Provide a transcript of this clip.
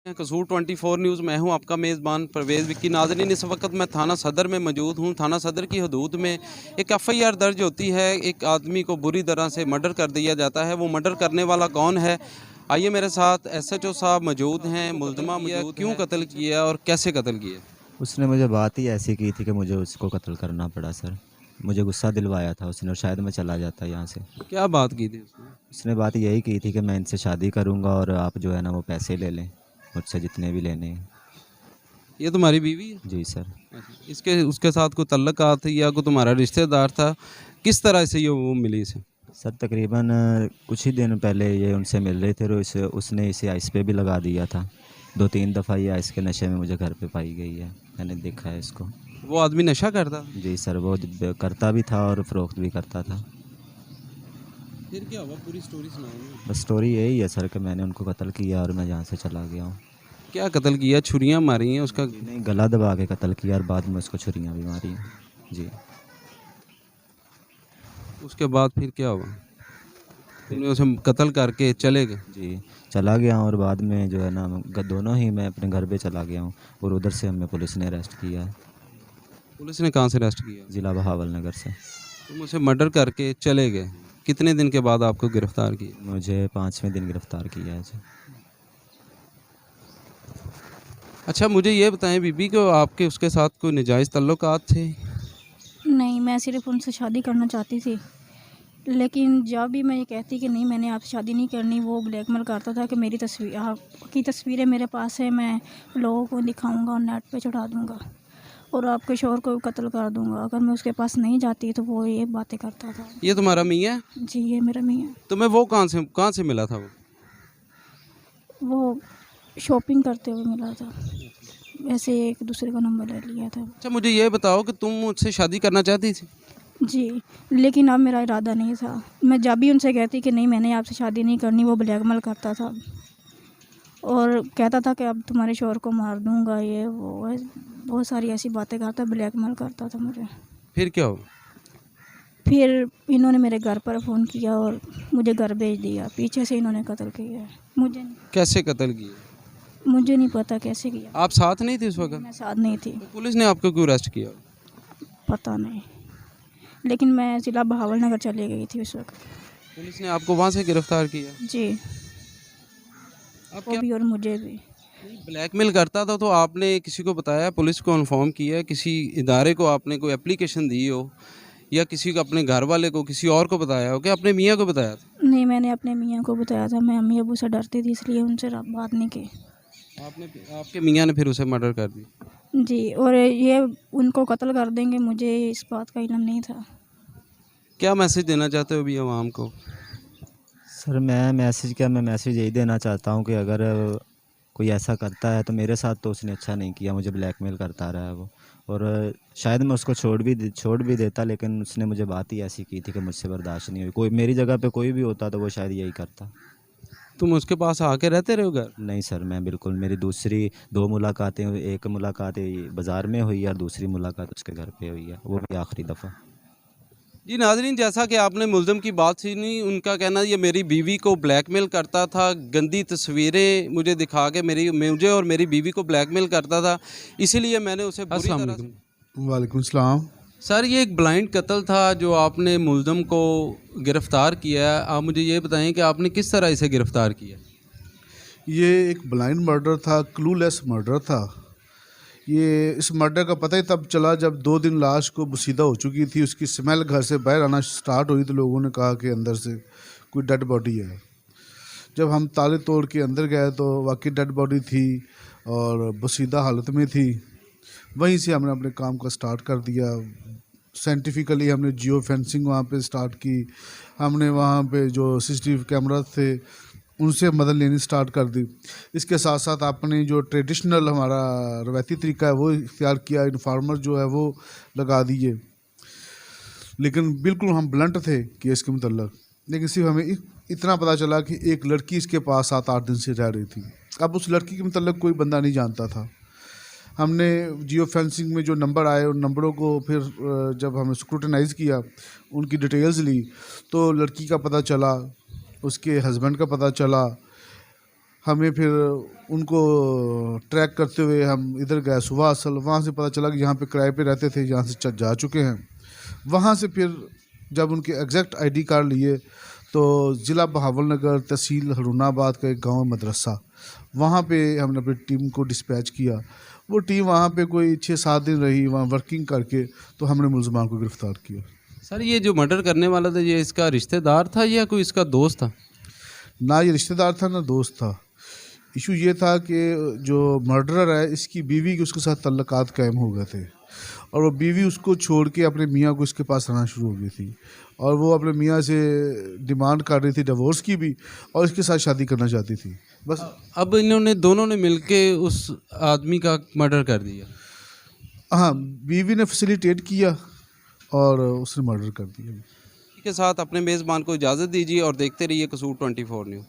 कसूर 24 न्यूज़। मैं हूं आपका मेज़बान परवेज़ विक्की। नाज़रीन, इस वक्त मैं थाना सदर में मौजूद हूं। थाना सदर की हदूद में एक FIR दर्ज होती है। एक आदमी को बुरी तरह से मर्डर कर दिया जाता है। वो मर्डर करने वाला कौन है? आइए मेरे साथ SHO साहब मौजूद हैं। मुल्ज़िमा मौजूद, क्यों कत्ल किया और कैसे कत्ल किया? उसने मुझे बात ही ऐसी की थी कि मुझे उसको कत्ल करना पड़ा सर। मुझे गुस्सा दिलवाया था उसने और शायद मैं चला जाता यहाँ से। क्या बात की थी उसने? उसने बात यही की थी कि मैं इनसे शादी करूँगा और आप जो है ना वो पैसे ले लें मुझसे जितने भी लेने हैं। ये तुम्हारी बीवी है? जी सर। अच्छा, इसके उसके साथ कोई तल्लुकात या कोई तुम्हारा रिश्तेदार था? किस तरह से ये वो मिली इसे? सर तकरीबन कुछ ही दिन पहले ये उनसे मिल रहे थे और उसने इसे आइस पे भी लगा दिया था। 2-3 दफ़ा ये आइस के नशे में मुझे घर पे पाई गई है। मैंने देखा है इसको। वो आदमी नशा करता? जी सर, वो करता भी था और फ़रोख्त भी करता था। फिर क्या हुआ? पूरी स्टोरी सुनाओ। बस स्टोरी यही है सर कि मैंने उनको कत्ल किया और मैं यहाँ से चला गया हूँ। क्या कत्ल किया? छुरियां मारी हैं उसका? जी नहीं, गला दबा के कत्ल किया और बाद में उसको छुरियाँ भी मारी हैं। जी। उसके बाद फिर क्या हुआ? तुमने उसे कत्ल करके चले गए? जी, चला गया हूँ और बाद में जो है ना दोनों ही मैं अपने घर पे चला गया हूँ और उधर से हमें पुलिस ने अरेस्ट किया है, पुलिस ने कहाँ से अरेस्ट किया? ज़िला बहावल नगर से। तुम उसे मर्डर करके चले गए। कितने दिन के बाद आपको गिरफ्तार किया? मुझे 5वें दिन गिरफ़्तार किया है जी। अच्छा, मुझे ये बताएं बीबी को आपके उसके साथ कोई नाजायज़ ताल्लुकात थे? नहीं, मैं सिर्फ़ उनसे शादी करना चाहती थी। लेकिन जब भी मैं ये कहती कि नहीं मैंने आपसे शादी नहीं करनी, वो ब्लैकमेल करता था कि मेरी तस्वीर आपकी तस्वीरें मेरे पास है, मैं लोगों को दिखाऊँगा और नेट पे चढ़ा दूँगा और आपके शौहर को कत्ल कर दूँगा। अगर मैं उसके पास नहीं जाती तो वो ये बातें करता था। ये तुम्हारा मियाँ है? जी, ये मेरा मियाँ है। तुम्हें वो कहाँ से मिला था वो? वो शॉपिंग करते हुए मिला था। वैसे एक दूसरे का नंबर ले लिया था। अच्छा, मुझे ये बताओ कि तुम मुझसे शादी करना चाहती थी? जी, लेकिन अब मेरा इरादा नहीं था। मैं जब भी उनसे कहती कि नहीं मैंने आपसे शादी नहीं करनी, वो ब्लैकमेल करता था और कहता था कि अब तुम्हारे शौहर को मार दूँगा, ये वो बहुत सारी ऐसी बातें करता, ब्लैकमेल करता था मुझे। फिर क्या हुआ? फिर इन्होंने मेरे घर पर फ़ोन किया और मुझे घर भेज दिया। पीछे से इन्होंने कत्ल किया है। कैसे कत्ल किया? मुझे नहीं पता कैसे किया। आप साथ नहीं थे उस वक्त? मैं साथ नहीं थी, तो पुलिस ने आपको क्यों अरेस्ट किया? पता नहीं। लेकिन मैं ज़िला बहावल नगर चली गई थी उस वक़्त। पुलिस ने आपको वहाँ से गिरफ्तार किया? जी, आप वो क्या भी और मुझे भी। ब्लैकमेल करता था तो आपने किसी को बताया, पुलिस को इन्फॉर्म किया, किसी इदारे को आपने कोई एप्लीकेशन दी हो या किसी को, अपने घर वाले को, किसी और को बताया हो कि अपने मियाँ को बताया था? नहीं, मैंने अपने मियाँ को बताया था। मैं अम्मी-अब्बू से डरती थी इसलिए उनसे बात नहीं की। आपने, आपके मियाँ ने फिर उसे मर्डर कर दिया? जी, और ये उनको कत्ल कर देंगे, मुझे इस बात का इल्म नहीं था। क्या मैसेज देना चाहते हो अभी आवाम को? सर मैं मैसेज यही देना चाहता हूँ कि अगर कोई ऐसा करता है तो मेरे साथ तो उसने अच्छा नहीं किया, मुझे ब्लैकमेल करता रहा है वो। और शायद मैं उसको छोड़ भी देता, लेकिन उसने मुझे बात ही ऐसी की थी कि मुझसे बर्दाश्त नहीं हुई। कोई मेरी जगह पे कोई भी होता तो वो शायद यही करता। तुम उसके पास आके रहते रहे हो घर? नहीं सर, मैं बिल्कुल, मेरी दूसरी 2 मुलाकातें हुई। एक मुलाकात बाज़ार में हुई है और दूसरी मुलाकात उसके घर पे हुई है, वो भी आखिरी दफ़ा। जी नाज़रीन, जैसा कि आपने मुल्ज़िम की बात सुनी, उनका कहना ये मेरी बीवी को ब्लैकमेल करता था, गंदी तस्वीरें मुझे दिखा के मुझे और मेरी बीवी को ब्लैकमेल करता था, इसीलिए मैंने उसे बुरी तरह से। वालेकुम सलाम। सर, ये एक ब्लाइंड कत्ल था जो आपने मुल्ज़िम को गिरफ़्तार किया है। आप मुझे ये बताएं कि आपने किस तरह इसे गिरफ़्तार किया? ये एक ब्लाइंड मर्डर था, क्लूलेस मर्डर था। ये इस मर्डर का पता ही तब चला जब 2 दिन लाश को बसीदा हो चुकी थी। उसकी स्मेल घर से बाहर आना स्टार्ट हुई तो लोगों ने कहा कि अंदर से कोई डेड बॉडी है। जब हम ताले तोड़ के अंदर गए तो वाकई डेड बॉडी थी और बसीदा हालत में थी। वहीं से हमने अपने काम का स्टार्ट कर दिया। साइंटिफिकली हमने जियो फेंसिंग वहाँ पे स्टार्ट की। हमने वहाँ पे जो CCTV कैमरा थे उनसे मदद लेनी स्टार्ट कर दी। इसके साथ साथ आपने जो ट्रेडिशनल हमारा रवायती तरीका है वो इख्तियार किया, इन्फॉर्मर जो है वो लगा दिए। लेकिन बिल्कुल हम ब्लंट थे केस के मतलब। लेकिन सिर्फ हमें इतना पता चला कि एक लड़की इसके पास 7-8 दिन से रह रही थी। अब उस लड़की के मतलब कोई बंदा नहीं जानता था। हमने जियो फेंसिंग में जो नंबर आए उन नंबरों को फिर जब हमने स्क्रूटनाइज़ किया, उनकी डिटेल्स ली तो लड़की का पता चला, उसके हस्बैंड का पता चला हमें फिर उनको ट्रैक करते हुए हम इधर गए सुबह असल, वहाँ से पता चला कि यहाँ पे किराए पे रहते थे, यहाँ से जा चुके हैं। वहाँ से फिर जब उनके एग्जैक्ट आईडी कार्ड लिए तो ज़िला बहावलनगर तहसील हरुणाबाद का एक गांव मदरसा, वहाँ पे हमने अपनी टीम को डिस्पैच किया। वो टीम वहाँ पे कोई 6-7 दिन रही, वहाँ वर्किंग करके तो हमने मुलजमान को गिरफ़्तार किया। सर ये जो मर्डर करने वाला था ये इसका रिश्तेदार था या कोई इसका दोस्त था? ना ये रिश्तेदार था ना दोस्त था। इशू ये था कि जो मर्डरर है इसकी बीवी के उसके साथ तल्लकात कायम हो गए थे और वो बीवी उसको छोड़ के अपने मियाँ को इसके पास रहना शुरू हो गई थी और वो अपने मियाँ से डिमांड कर रही थी डिवोर्स की भी और इसके साथ शादी करना चाहती थी। बस अब इन्होंने दोनों ने मिलके उस आदमी का मर्डर कर दिया। हाँ, बीवी ने फैसिलिटेट किया और उसने मर्डर कर दिया। के साथ अपने मेज़बान को इजाज़त दीजिए और देखते रहिए कसूर 24 न्यूज़।